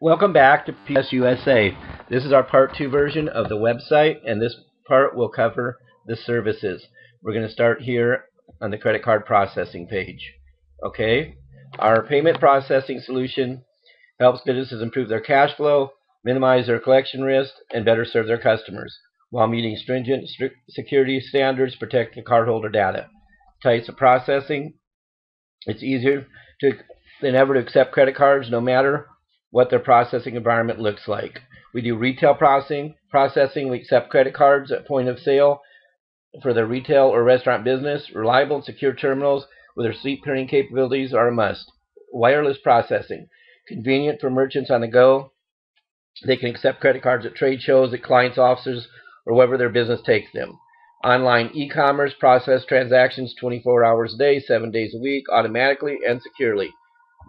Welcome back to PPS USA. This is our part 2 version of the website, and this part will cover the services. We're going to start here on the credit card processing page. Okay, our payment processing solution helps businesses improve their cash flow, minimize their collection risk, and better serve their customers while meeting stringent security standards protecting cardholder data. Types of processing: it's easier than ever to accept credit cards no matter what their processing environment looks like. We do retail processing. We accept credit cards at point of sale for the retail or restaurant business. Reliable and secure terminals with receipt printing capabilities are a must. Wireless processing, convenient for merchants on the go. They can accept credit cards at trade shows, at clients' offices, or wherever their business takes them. Online e-commerce, process transactions 24 hours a day, 7 days a week, automatically and securely.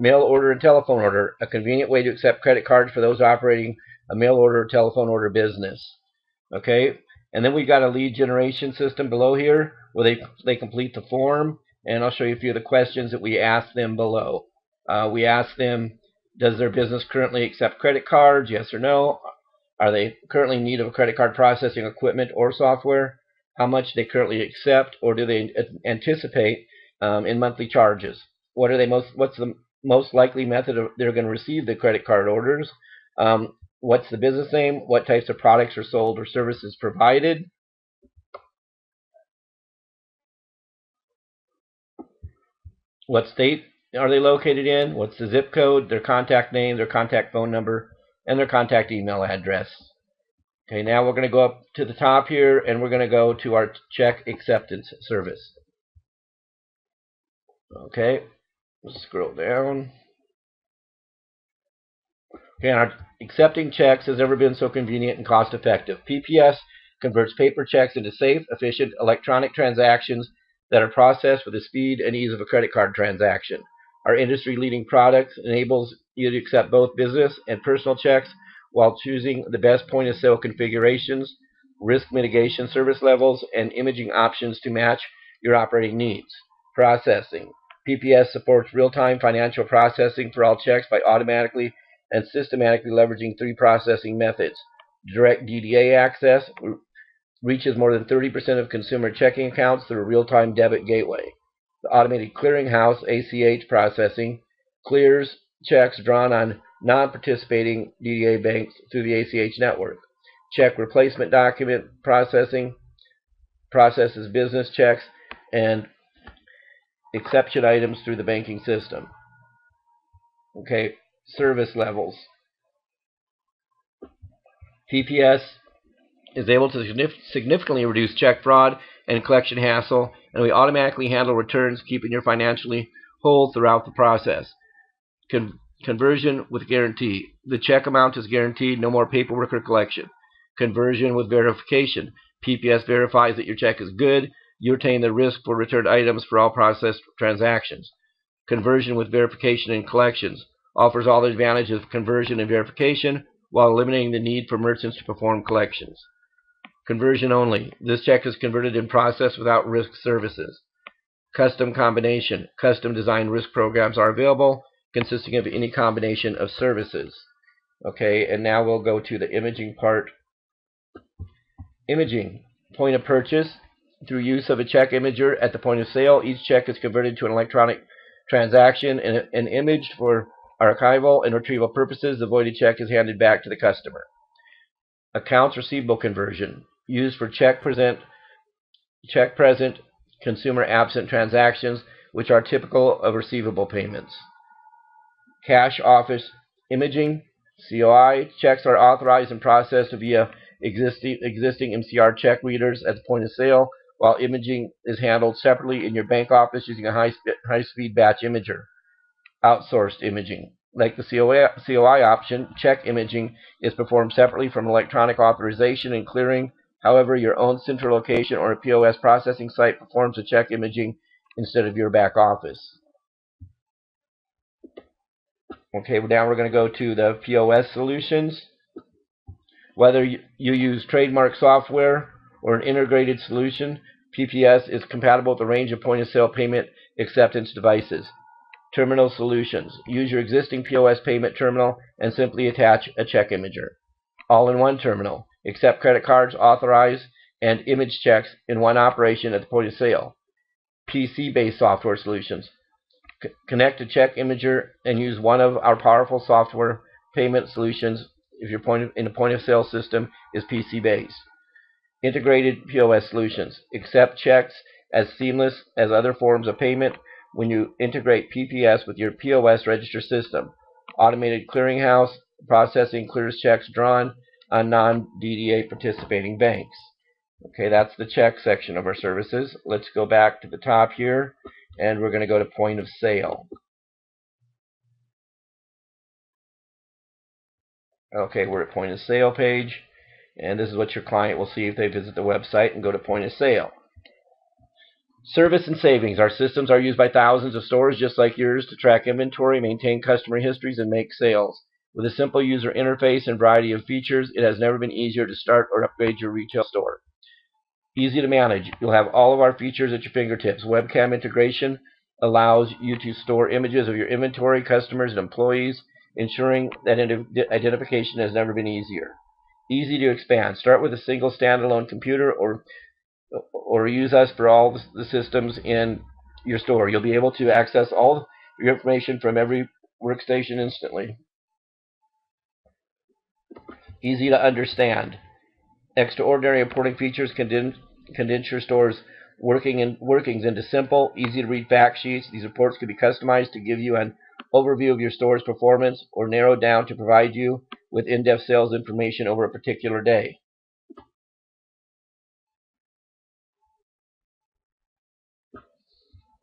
Mail order and telephone order, a convenient way to accept credit cards for those operating a mail order or telephone order business. Okay, and then we've got a lead generation system below here where they complete the form, and I'll show you a few of the questions that we ask them below. We ask them, does their business currently accept credit cards? Yes or no. Are they currently in need of credit card processing equipment or software? How much they currently accept, or do they anticipate in monthly charges? What's the most likely method they're going to receive the credit card orders? What's the business name? What types of products are sold or services provided? What state are they located in? What's the zip code? Their contact name, their contact phone number, and their contact email address. Okay, now we're going to go up to the top here, and we're going to go to our check acceptance service. Okay, let's scroll down. Okay, our accepting checks has never been so convenient and cost-effective. PPS converts paper checks into safe, efficient electronic transactions that are processed with the speed and ease of a credit card transaction. Our industry-leading product enables you to accept both business and personal checks while choosing the best point-of-sale configurations, risk mitigation service levels, and imaging options to match your operating needs. Processing. PPS supports real-time financial processing for all checks by automatically and systematically leveraging 3 processing methods. Direct DDA access reaches more than 30% of consumer checking accounts through a real-time debit gateway. The automated clearinghouse ACH processing clears checks drawn on non-participating DDA banks through the ACH network. Check replacement document processing processes business checks and exception items through the banking system. Okay, service levels. PPS is able to significantly reduce check fraud and collection hassle, and we automatically handle returns, keeping you financially whole throughout the process. Conversion with guarantee. The check amount is guaranteed, no more paperwork or collection. Conversion with verification. PPS verifies that your check is good. You retain the risk for returned items for all processed transactions. Conversion with verification and collections. Offers all the advantages of conversion and verification while eliminating the need for merchants to perform collections. Conversion only. This check is converted in process without risk services. Custom combination. Custom designed risk programs are available, consisting of any combination of services. Okay, and now we'll go to the imaging part. Imaging. Point of purchase. Through use of a check imager at the point of sale, each check is converted to an electronic transaction and imaged for archival and retrieval purposes. The voided check is handed back to the customer. Accounts receivable conversion. Used for check present, consumer absent transactions, which are typical of receivable payments. Cash office imaging. COI. Checks are authorized and processed via existing MCR check readers at the point of sale, while imaging is handled separately in your bank office using a high-speed batch imager. Outsourced imaging. Like the COI option, check imaging is performed separately from electronic authorization and clearing. However, your own central location or a POS processing site performs the check imaging instead of your back office. Okay, now we're going to go to the POS solutions. Whether you use trademark software or an integrated solution, PPS is compatible with a range of point-of-sale payment acceptance devices. Terminal solutions. Use your existing POS payment terminal and simply attach a check imager. All-in-one terminal. Accept credit cards, authorize, and image checks in one operation at the point of sale. PC-based software solutions. Connect a check imager and use one of our powerful software payment solutions if your point of sale system is PC-based. Integrated POS solutions. Accept checks as seamless as other forms of payment when you integrate PPS with your POS register system. Automated clearinghouse processing clears checks drawn on non-DDA participating banks. Okay, that's the check section of our services. Let's go back to the top here, and we're going to go to point of sale. Okay, we're at point of sale page, and this is what your client will see if they visit the website and go to point of sale. Service and savings. Our systems are used by thousands of stores just like yours to track inventory, maintain customer histories, and make sales. With a simple user interface and variety of features, it has never been easier to start or upgrade your retail store. Easy to manage. You'll have all of our features at your fingertips. Webcam integration allows you to store images of your inventory, customers, and employees, ensuring that identification has never been easier. Easy to expand. Start with a single standalone computer or use us for all the systems in your store. You'll be able to access all your information from every workstation instantly. Easy to understand. Extraordinary reporting features condense your store's workings into simple, easy-to-read fact sheets. These reports can be customized to give you an overview of your store's performance or narrowed down to provide you with in-depth sales information over a particular day.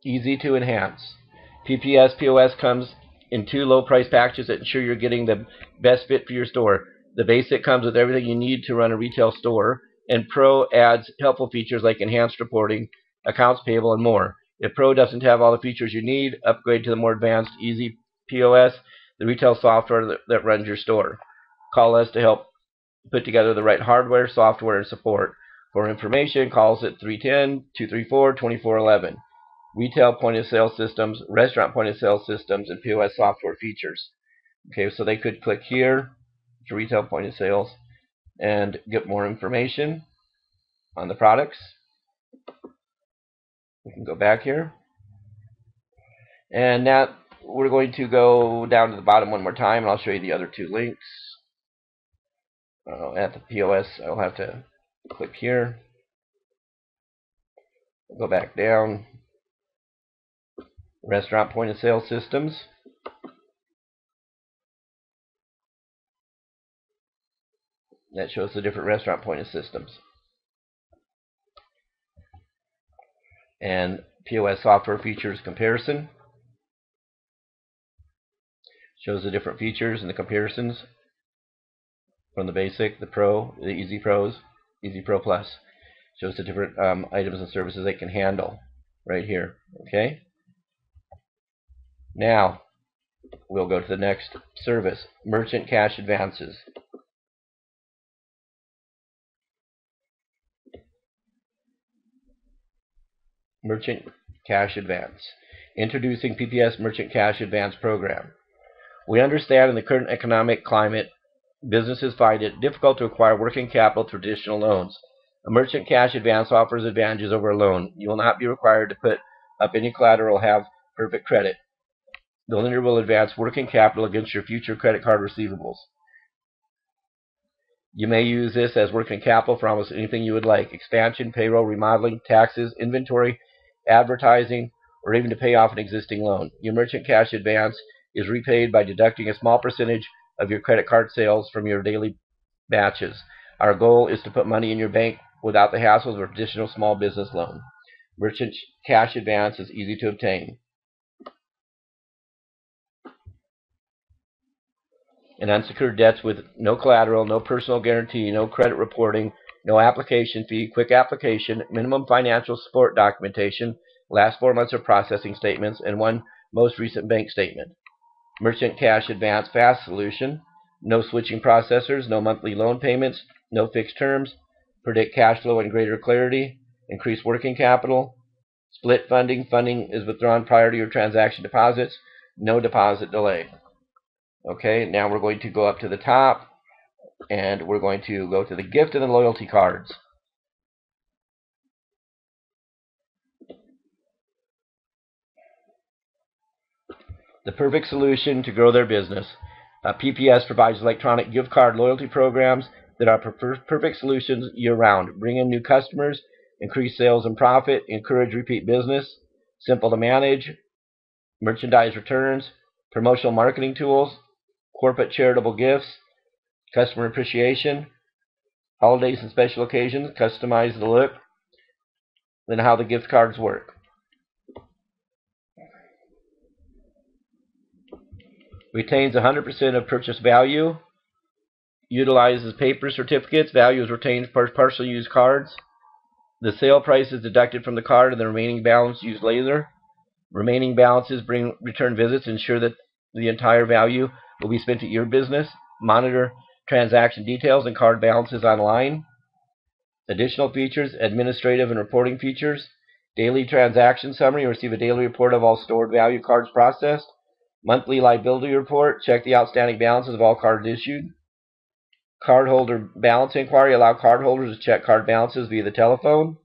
Easy to enhance. PPS POS comes in 2 low-price packages that ensure you're getting the best fit for your store. The basic comes with everything you need to run a retail store, and Pro adds helpful features like enhanced reporting, accounts payable, and more. If Pro doesn't have all the features you need, upgrade to the more advanced Easy POS, the retail software that runs your store. Call us to help put together the right hardware, software, and support. For information, call us at 310-234-2411. Retail point-of-sale systems, restaurant point-of-sale systems, and POS software features. Okay, so they could click here to retail point-of-sales and get more information on the products. We can go back here. And now we're going to go down to the bottom one more time, and I'll show you the other 2 links. At the POS, I'll have to click here. Go back down. Restaurant point-of-sale systems. That shows the different restaurant point-of-sale systems. And POS software features comparison. Shows the different features and the comparisons from the basic, the Pro, the Easy Pros, Easy Pro Plus. Shows the different items and services they can handle right here. Okay. Now we'll go to the next service, merchant cash advances. Merchant cash advance. Introducing PPS Merchant Cash Advance Program. We understand in the current economic climate, businesses find it difficult to acquire working capital through traditional loans. A merchant cash advance offers advantages over a loan. You will not be required to put up any collateral or have perfect credit. The lender will advance working capital against your future credit card receivables. You may use this as working capital for almost anything you would like: expansion, payroll, remodeling, taxes, inventory, advertising, or even to pay off an existing loan. Your merchant cash advance is repaid by deducting a small percentage of your credit card sales from your daily batches. Our goal is to put money in your bank without the hassles of a traditional small business loan. Merchant cash advance is easy to obtain. And unsecured debts with no collateral, no personal guarantee, no credit reporting, no application fee, quick application, minimum financial support documentation, last 4 months of processing statements, and 1 most recent bank statement. Merchant cash advance fast solution. No switching processors, no monthly loan payments, no fixed terms, predict cash flow in greater clarity, increase working capital, split funding. Funding is withdrawn prior to your transaction deposits. no deposit delay. Okay, now we're going to go up to the top and we're going to go to the gift and the loyalty cards. The perfect solution to grow their business. PPS provides electronic gift card loyalty programs that are perfect solutions year-round. Bring in new customers, increase sales and profit, encourage repeat business, simple to manage, merchandise returns, promotional marketing tools, corporate charitable gifts, customer appreciation, holidays and special occasions, customize the look, then how the gift cards work. Retains 100% of purchase value. Utilizes paper certificates. Value is retained for partially used cards. The sale price is deducted from the card and the remaining balance used later. Remaining balances bring return visits. Ensure that the entire value will be spent at your business. Monitor transaction details and card balances online. Additional features, administrative and reporting features. Daily transaction summary. Receive a daily report of all stored value cards processed. Monthly liability report. Check the outstanding balances of all cards issued. Cardholder balance inquiry. Allow cardholders to check card balances via the telephone.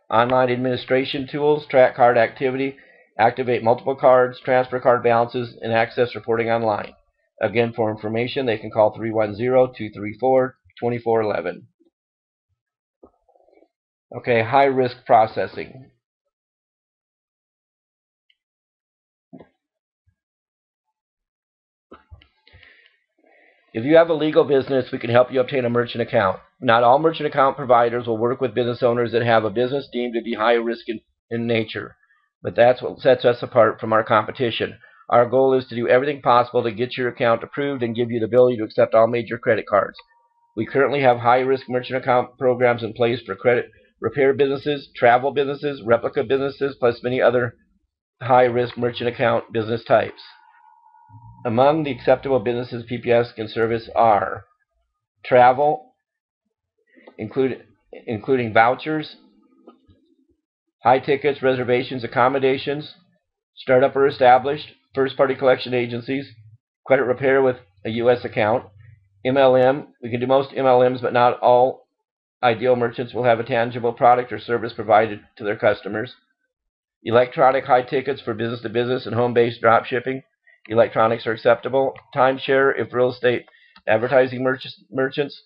Online administration tools. Track card activity. Activate multiple cards. Transfer card balances and access reporting online. Again, for information, they can call 310-234-2411. Okay, high risk processing. If you have a legal business, we can help you obtain a merchant account. Not all merchant account providers will work with business owners that have a business deemed to be high risk in nature. But that's what sets us apart from our competition. Our goal is to do everything possible to get your account approved and give you the ability to accept all major credit cards. We currently have high-risk merchant account programs in place for credit repair businesses, travel businesses, replica businesses, plus many other high-risk merchant account business types. Among the acceptable businesses PPS can service are travel, including vouchers, high tickets, reservations, accommodations, startup or established, first-party collection agencies, credit repair with a U.S. account, MLM. We can do most MLMs, but not all ideal merchants will have a tangible product or service provided to their customers. Electronic high tickets for business-to-business and home-based drop shipping. Electronics are acceptable. Timeshare if real estate advertising merchants.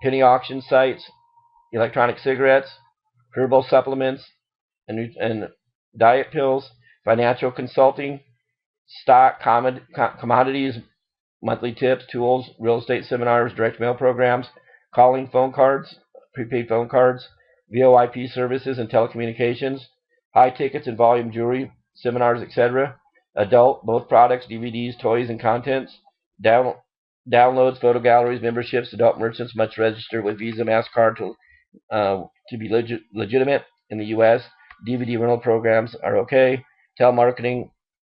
Penny auction sites. Electronic cigarettes. Herbal supplements and diet pills. Financial consulting. Stock, commodities, monthly tips, tools, real estate seminars, direct mail programs, calling phone cards, prepaid phone cards, VoIP services and telecommunications, high tickets and volume jewelry, seminars, etc. Adult, both products, DVDs, toys, and contents. Downloads, photo galleries, memberships. Adult merchants must register with Visa, MasterCard to be legitimate in the U.S. DVD rental programs are okay. Telemarketing,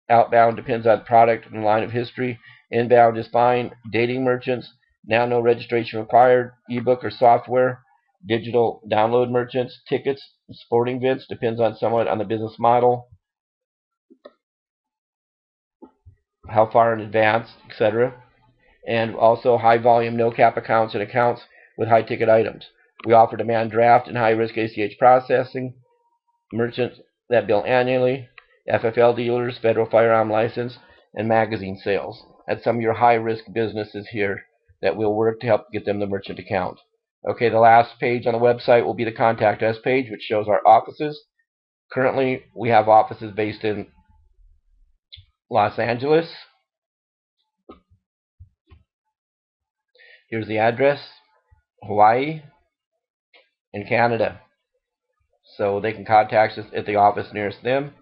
outbound depends on product and line of history. Inbound is fine. Dating merchants, now no registration required. Ebook or software. Digital download merchants. Tickets, sporting events, depends on somewhat on the business model, how far in advance, etc. And also high volume, no cap accounts and accounts with high ticket items. We offer demand draft and high risk ACH processing. Merchants that bill annually. FFL dealers, federal firearm license, and magazine sales. That's some of your high-risk businesses here that we'll work to help get them the merchant account. Okay, the last page on the website will be the Contact Us page, which shows our offices. Currently, we have offices based in Los Angeles. Here's the address, Hawaii, and Canada. So they can contact us at the office nearest them.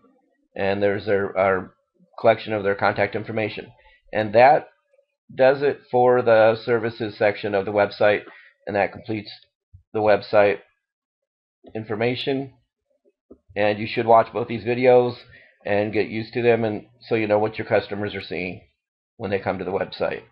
And there's our collection of their contact information. And that does it for the services section of the website, and that completes the website information. And you should watch both these videos and get used to them, and so you know what your customers are seeing when they come to the website.